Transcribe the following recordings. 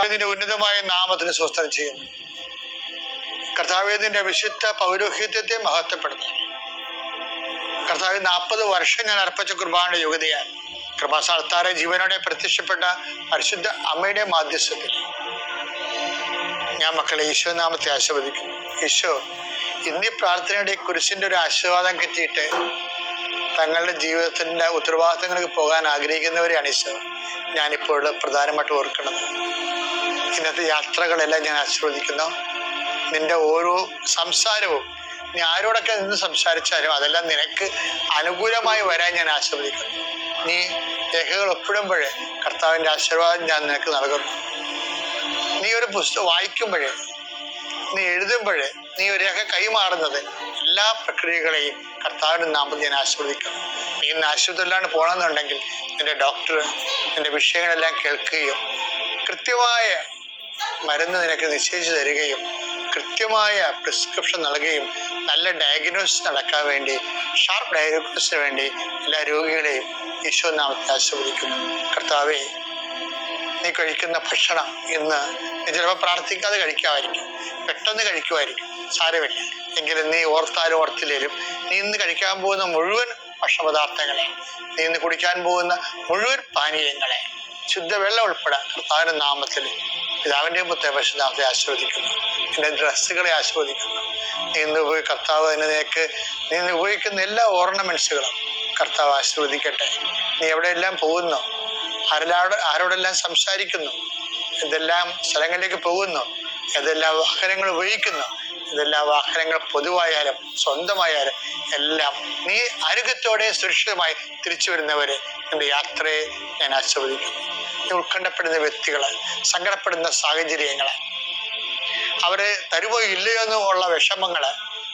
കർത്താവ് നിന്റെ ഉന്നതമായ നാമത്തിന് സ്വസ്ഥം ചെയ്യുന്നു. കർത്താവ് നിന്റെ വിശുദ്ധ പൗരോഹിത്യത്തെ മഹത്വപ്പെടുന്നു. കർത്താവ് 40 വർഷം ഞാൻ അർപ്പിച്ച കുർബാനയുടെ യോഗ്യതയാൽ കൃപാസ്ഥാനത്താറെ ജീവനോടെ പ്രത്യക്ഷപ്പെട്ട പരിശുദ്ധ അമ്മയുടെ മാധ്യസ്ഥത്തിൽ ഞാൻ മക്കളെ ഈശോ നാമത്തെ ആശീർവദിക്കുന്നു. ഈശോ ഇന്നീ പ്രാർത്ഥനയുടെ കുരിശിൻ്റെ ഒരു ആശീർവാദം കിട്ടിയിട്ട് തങ്ങളുടെ ജീവിതത്തിൻ്റെ ഉത്തരവാദിത്തങ്ങൾക്ക് പോകാൻ ആഗ്രഹിക്കുന്നവരെയാണ് ഈശോ ഞാനിപ്പോൾ പ്രധാനമായിട്ട് ഓർക്കുന്നത്. ഇന്നത്തെ യാത്രകളെല്ലാം ഞാൻ ആശീർവദിക്കുന്നു. നിന്റെ ഓരോ സംസാരവും നീ ആരോടൊക്കെ നിന്ന് സംസാരിച്ചാലും അതെല്ലാം നിനക്ക് അനുകൂലമായി വരാൻ ഞാൻ ആശീർവദിക്കുന്നു. നീ രേഖകൾ ഒപ്പിടുമ്പോഴേ കർത്താവിൻ്റെ ആശീർവാദം ഞാൻ നിനക്ക് നൽകുന്നു. നീ ഒരു പുസ്തകം വായിക്കുമ്പോഴേ, നീ എഴുതുമ്പോഴേ, നീ ഒരു രേഖ കൈമാറുന്നത് എല്ലാ പ്രക്രിയകളെയും കർത്താവിൻ്റെ നാമത്തിൽ ഞാൻ ആശീർവദിക്കുന്നു. നീ ഇന്ന് ആശുപത്രിയിലാണ് പോകണമെന്നുണ്ടെങ്കിൽ നിന്റെ ഡോക്ടർ നിന്റെ വിഷയങ്ങളെല്ലാം കേൾക്കുകയും കൃത്യമായ മരുന്ന് നിനക്ക് നിശ്ചയിച്ചു തരികയും കൃത്യമായ പ്രിസ്ക്രിപ്ഷൻ നൽകുകയും നല്ല ഡയഗ്നോസിസ് നടക്കാൻ വേണ്ടി, ഷാർപ്പ് ഡയഗ്നോസിന് വേണ്ടി എല്ലാ രോഗികളെയും ഈശോ നാമത്തിൽ ആശീർവദിക്കുന്നു. കർത്താവേ, നീ കഴിക്കുന്ന ഭക്ഷണം ഇന്ന് നീ ചിലപ്പോൾ പ്രാർത്ഥിക്കാതെ കഴിക്കാമായിരിക്കും, പെട്ടെന്ന് കഴിക്കുമായിരിക്കും, സാരമില്ല. എങ്കിലും നീ ഓർത്താലും ഓർത്തില്ലേലും നീ ഇന്ന് കഴിക്കാൻ പോകുന്ന മുഴുവൻ ഭക്ഷണപദാർത്ഥങ്ങളെ, നീ ഇന്ന് കുടിക്കാൻ പോകുന്ന മുഴുവൻ പാനീയങ്ങളെ, ശുദ്ധവെള്ളം ഉൾപ്പെടെ കർത്താവിൻ്റെ നാമത്തിൽ പിതാവിൻ്റെയും പുത്രൻ്റെയും പരിശുദ്ധനാമത്തെ ആശീർവദിക്കുന്നു. എൻ്റെ ഡ്രസ്സുകളെ ആശീർവദിക്കുന്നു. നീ ഇന്ന് കർത്താവ് നിനക്ക് നീ ഇന്ന് ഉപയോഗിക്കുന്ന എല്ലാ ഓർണമെൻറ്റ്സുകളും കർത്താവ് ആശീർവദിക്കട്ടെ. നീ എവിടെയെല്ലാം പോകുന്നു, ആരോടെല്ലാം സംസാരിക്കുന്നു, ഇതെല്ലാം സ്ഥലങ്ങളിലേക്ക് പോകുന്നു, ഏതെല്ലാം വാഹനങ്ങൾ ഉപയോഗിക്കുന്നു, ഇതെല്ലാം വാഹനങ്ങൾ പൊതുവായാലും സ്വന്തമായാലും എല്ലാം നീ ആരോഗ്യത്തോടെ സുരക്ഷിതമായി തിരിച്ചു വരുന്നവരെ നിന്റെ യാത്രയെ ഞാൻ ആസ്വദിക്കുന്നു. നീ ഉത്കണ്ഠപ്പെടുന്ന വ്യക്തികളെ, സങ്കടപ്പെടുന്ന സാഹചര്യങ്ങളെ, അവര് തരുമോ ഇല്ലയോ എന്നുള്ള വിഷമങ്ങള്,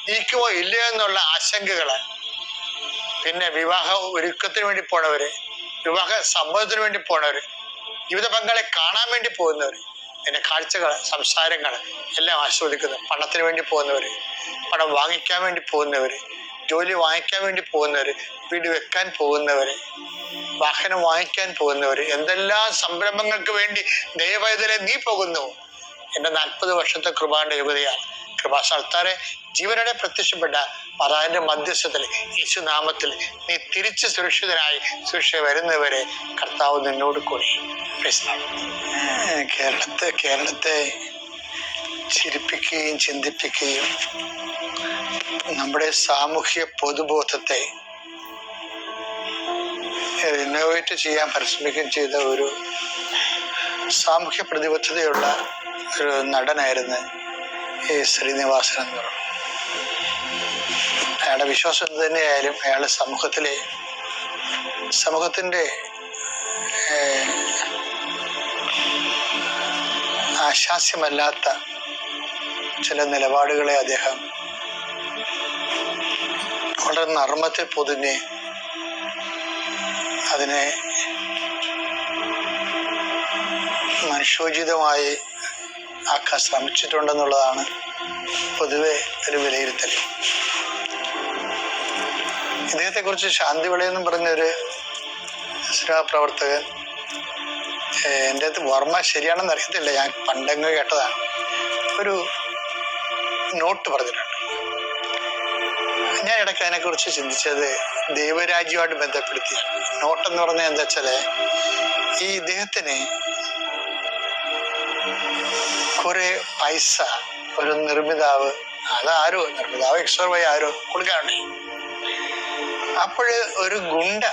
നീക്കുമോ ഇല്ലയോ എന്നുള്ള ആശങ്കകള്, പിന്നെ വിവാഹ ഒരുക്കത്തിന് വേണ്ടി പോണവര്, വിവാഹ സമ്മതത്തിന് വേണ്ടി പോണവര്, ജീവിത പങ്കാളെ കാണാൻ വേണ്ടി പോകുന്നവര്, പിന്നെ കാഴ്ചകൾ, സംസാരങ്ങൾ എല്ലാം ആസ്വദിക്കുന്നു. പണത്തിന് വേണ്ടി പോകുന്നവര്, പണം വാങ്ങിക്കാൻ വേണ്ടി പോകുന്നവര്, ജോലി വാങ്ങിക്കാൻ വേണ്ടി പോകുന്നവര്, വീട് വെക്കാൻ പോകുന്നവര്, വാഹനം വാങ്ങിക്കാൻ പോകുന്നവര്, എന്തെല്ലാം സംരംഭങ്ങൾക്ക് വേണ്ടി ദൈവവേദന നീ പോകുന്നു. എൻ്റെ 40 വർഷത്തെ കൃപാന്റെ യോഗ്യതയാൽ കൃപാസ്ഥാനത്താറെ ജീവനോടെ പ്രത്യക്ഷപ്പെട്ട മാതാവിന്റെ മധ്യസ്ഥത്തിൽ യേശു നാമത്തിൽ നീ തിരിച്ച് സുരക്ഷിതനായി സുരക്ഷ വരുന്നവരെ കർത്താവ് നിന്നോട് കൂടി. കേരളത്തെ ചിരിപ്പിക്കുകയും ചിന്തിപ്പിക്കുകയും നമ്മുടെ സാമൂഹ്യ പൊതുബോധത്തെ റിനോവേറ്റ് ചെയ്യാൻ പരിശ്രമിക്കുകയും ചെയ്ത ഒരു സാമൂഹ്യ പ്രതിബദ്ധതയുള്ള ഒരു നടനായിരുന്നു ഈ ശ്രീനിവാസൻ എന്ന് പറയുന്നത്. അയാളുടെ വിശ്വാസം എന്ത് തന്നെയായാലും അയാൾ സമൂഹത്തിൻ്റെ ആശാസ്യമല്ലാത്ത ചില നിലപാടുകളെ അദ്ദേഹം വളരെ നർമ്മത്തിൽ പൊതിഞ്ഞ് അതിനെ മനുഷ്യോചിതമായി ആക്കാൻ ശ്രമിച്ചിട്ടുണ്ടെന്നുള്ളതാണ് പൊതുവെ ഒരു വിലയിരുത്തൽ. ഇദ്ദേഹത്തെക്കുറിച്ച് ശാന്തിവിളയെന്നും പറഞ്ഞൊരു പ്രവർത്തകൻ, എൻ്റെ അടുത്ത് ഓർമ്മ ശരിയാണെന്ന് അറിയത്തില്ല, ഞാൻ പണ്ടങ്ങ് കേട്ടതാണ്, ഒരു നോട്ട് പറഞ്ഞിട്ടുണ്ട്. ഞാൻ ഇടയ്ക്ക് അതിനെക്കുറിച്ച് ചിന്തിച്ചത് ദൈവരാജ്യമായിട്ട് ബന്ധപ്പെടുത്തിയാണ്. നോട്ടെന്ന് പറഞ്ഞാൽ എന്താ വെച്ചാല്, ഈ ഇദ്ദേഹത്തിന് കുറെ പൈസ ഒരു നിർമ്മിതാവ് എക്സ്ട്രാ ആരോ കൊടുക്കാറുണ്ട്. അപ്പോഴ് ഒരു ഗുണ്ട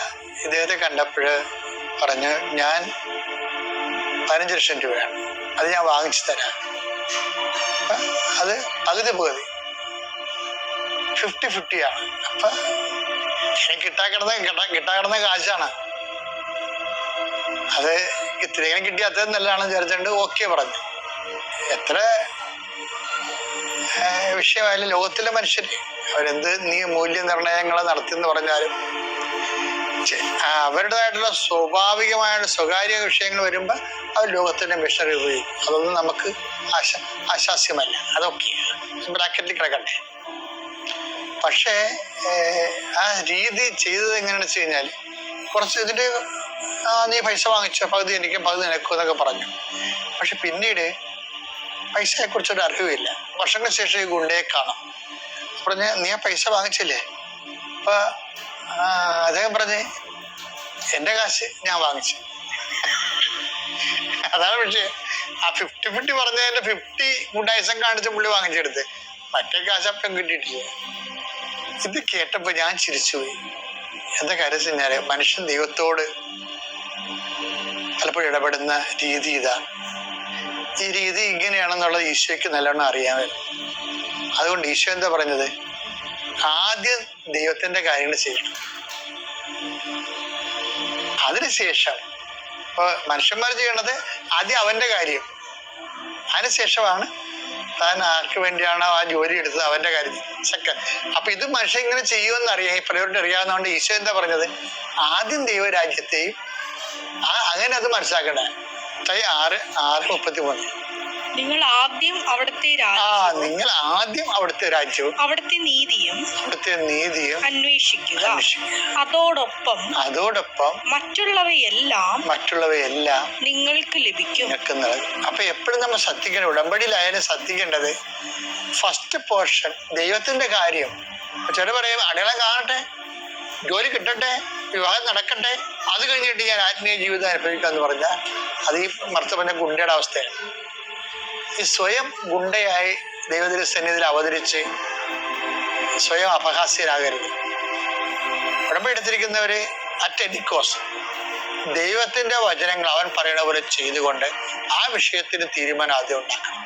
ഇദ്ദേഹത്തെ കണ്ടപ്പോഴ് പറഞ്ഞു, ഞാൻ 15 ലക്ഷം രൂപയാണ്, അത് ഞാൻ വാങ്ങിച്ചു തരാം. അത് പകുതി 50-50 ആണ്. അപ്പൊ എനിക്ക് കിട്ടാക്കിടന്ന കാശാണ്, അത് ഇത്രയും കിട്ടി അത്രയും നല്ലതാണെന്ന് വിചാരിച്ചുകൊണ്ട് ഓക്കെ പറഞ്ഞു. എത്ര വിഷയമായാലും ലോകത്തിലെ മനുഷ്യര് അവരെന്ത് മൂല്യനിർണയങ്ങളെ നടത്തിയെന്ന് പറഞ്ഞാലും അവരുടേതായിട്ടുള്ള സ്വാഭാവികമായുള്ള സ്വകാര്യ വിഷയങ്ങൾ വരുമ്പോൾ അവർ ലോകത്തിന്റെ മിഷനറി ഉപയോഗിക്കും. അതൊന്നും നമുക്ക് ആശാസ്യമല്ല, അതൊക്കെ ബ്രാക്കറ്റിൽ കിടക്കട്ടെ. പക്ഷേ ആ രീതി ചെയ്തത് എങ്ങനെയാണെന്ന് വെച്ച് കഴിഞ്ഞാൽ കുറച്ച് ഇതിൻ്റെ നീ പൈസ വാങ്ങിച്ചോ, പകുതി എനിക്കും പകുതി നിനക്കും എന്നൊക്കെ പറഞ്ഞു. പക്ഷെ പിന്നീട് പൈസയെ കുറിച്ചൊരു അറിവില്ല. വർഷങ്ങൾക്ക് ശേഷം ഈ ഗുണ്ടയെ കാണാം. പറഞ്ഞ് നീ ആ പൈസ വാങ്ങിച്ചില്ലേ? അപ്പൊ അദ്ദേഹം പറഞ്ഞ് എന്റെ കാശ് ഞാൻ വാങ്ങിച്ചു. അതാണ് വിഷയം. ആ 50-50 പറഞ്ഞതിന്റെ 50 ഗുണ്ടായിസം കാണിച്ച് പുള്ളി വാങ്ങിച്ചെടുത്ത്, മറ്റേ കാശ് അപ്പം കിട്ടിയിട്ടില്ല. ഇത് കേട്ടപ്പോ ഞാൻ ചിരിച്ചുപോയി. എന്താ കാര്യം വെച്ചാല് മനുഷ്യൻ ദൈവത്തോട് പലപ്പോഴും ഇടപെടുന്ന രീതി ഇതാണ്. ഈ രീതി ഇങ്ങനെയാണെന്നുള്ളത് ഈശോയ്ക്ക് നല്ലോണം അറിയാമല്ലോ. അതുകൊണ്ട് ഈശോ എന്താ പറഞ്ഞത്? ആദ്യം ദൈവത്തിന്റെ കാര്യങ്ങൾ ചെയ്യണം, അതിനുശേഷം ഇപ്പൊ മനുഷ്യന്മാർ ചെയ്യണത് ആദ്യം അവന്റെ കാര്യം, അതിനുശേഷമാണ് താൻ ആർക്ക് വേണ്ടിയാണോ ആ ജോലി എടുത്തത് അവന്റെ കാര്യം സെക്കൻഡ്. അപ്പൊ ഇത് മനുഷ്യൻ ഇങ്ങനെ ചെയ്യുമെന്ന് അറിയാം, ഈ പ്രയോജനം അറിയാവുന്നതുകൊണ്ട് ഈശോ എന്താ പറഞ്ഞത്? ആദ്യം ദൈവരാജ്യത്തെയും അങ്ങനെ അത് മനസ്സിലാക്കണ്ടേ. 6:33 നിങ്ങൾ ആദ്യം അവിടുത്തെ രാജ്യവും അവിടുത്തെ നീതിയും അന്വേഷിക്കുക, അതോടൊപ്പം മറ്റുള്ളവയെല്ലാം നിങ്ങൾക്ക് ലഭിക്കും. അപ്പൊ എപ്പോഴും നമ്മൾ ശ്രദ്ധിക്കണം, ഉടമ്പടിയിലായാലും ശ്രദ്ധിക്കേണ്ടത് ഫസ്റ്റ് പോർഷൻ ദൈവത്തിന്റെ കാര്യം. ചില പറയും അടയാളം കാണട്ടെ, ജോലി കിട്ടട്ടെ, വിവാഹം നടക്കട്ടെ, അത് കഴിഞ്ഞിട്ട് ഞാൻ ആത്മീയ ജീവിതം അനുഭവിക്കാന്ന് പറഞ്ഞാൽ അത് ഈ മർത്തപ്പന്റെ ഗുണ്ടയുടെ അവസ്ഥയാണ്. ഈ സ്വയം ഗുണ്ടയായി ദൈവത്തിന്റെ സന്നിധിയിൽ അവതരിച്ച് സ്വയം അപഹാസ്യരാകരുത്. ഉടമ്പടി എടുത്തിരിക്കുന്നവര് അറ്റ് എനി കോസ്റ്റ് ദൈവത്തിന്റെ വചനങ്ങൾ അവൻ പറയണ പോലെ ചെയ്തുകൊണ്ട് ആ വിഷയത്തിന് തീരുമാനം ആദ്യം ഉണ്ടാക്കണം.